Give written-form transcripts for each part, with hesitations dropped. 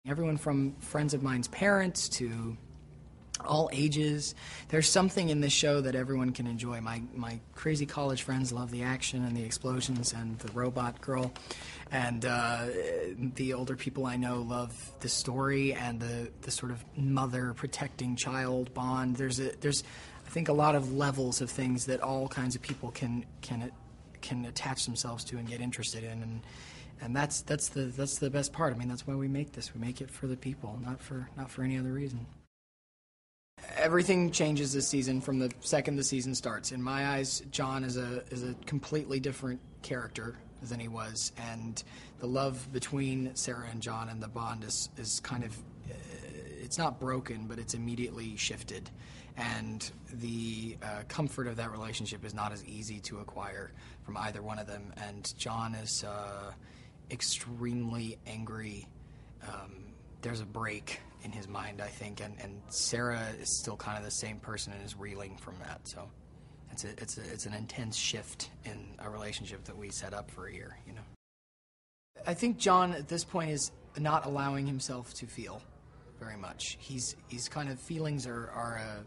Everyone from friends of mine's parents to all ages. There's something in this show that everyone can enjoy. My crazy college friends love the action and the explosions and the robot girl, and the older people I know love the story and the sort of mother protecting child bond. There's I think a lot of levels of things that all kinds of people can attach themselves to and get interested in, and that's the best part. I mean, that's why we make this. We make it for the people, not for any other reason. Everything changes this season from the second the season starts. In my eyes, John is a completely different character than he was, and the love between Sarah and John and the bond is kind of, it's not broken, but it's immediately shifted, and the comfort of that relationship is not as easy to acquire from either one of them. And John is extremely angry. There's a break in his mind, I think, and Sarah is still kind of the same person and is reeling from that. So it's an intense shift in a relationship that we set up for a year, you know. I think John at this point is not allowing himself to feel very much. He's kind of feelings are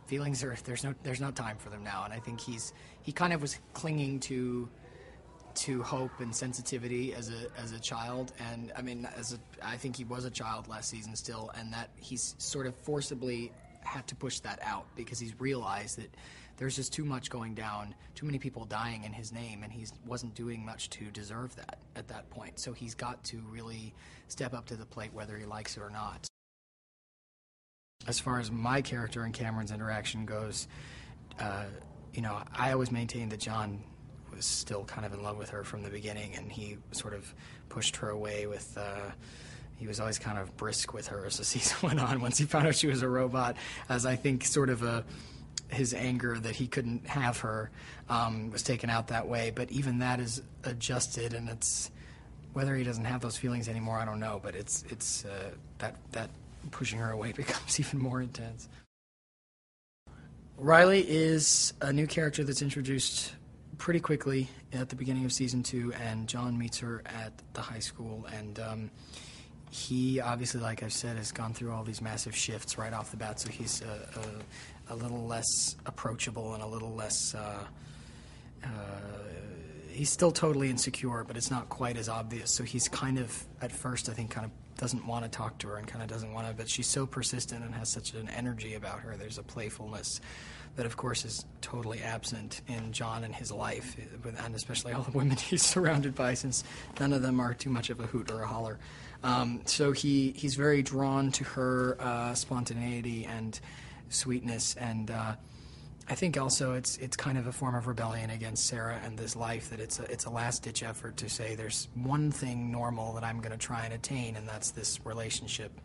there's no time for them now, and I think he kind of was clinging to hope and sensitivity as a child, and I mean I think he was a child last season still, and that he's sort of forcibly had to push that out because he's realized that there's just too much going down, too many people dying in his name, and he wasn't doing much to deserve that at that point. So he's got to really step up to the plate whether he likes it or not. As far as my character and Cameron's interaction goes, I always maintained that John was still kind of in love with her from the beginning, and he sort of pushed her away with, he was always kind of brisk with her as the season went on once he found out she was a robot, as I think sort of his anger that he couldn't have her was taken out that way. But even that is adjusted, and it's, whether he doesn't have those feelings anymore, I don't know, but it's that pushing her away becomes even more intense. Riley is a new character that's introduced pretty quickly at the beginning of season 2, and John meets her at the high school, and he obviously, like I've said, has gone through all these massive shifts right off the bat, so he's a little less approachable and a little less he's still totally insecure, but it's not quite as obvious. So he's kind of, at first, I think, kind of doesn't want to talk to her and kind of doesn't want to, but she's so persistent and has such an energy about her. There's a playfulness that, of course, is totally absent in John and his life, and especially all the women he's surrounded by, since none of them are too much of a hoot or a holler. So he's very drawn to her spontaneity and sweetness, and I think also it's kind of a form of rebellion against Sarah and this life, that it's a last-ditch effort to say there's one thing normal that I'm going to try and attain, and that's this relationship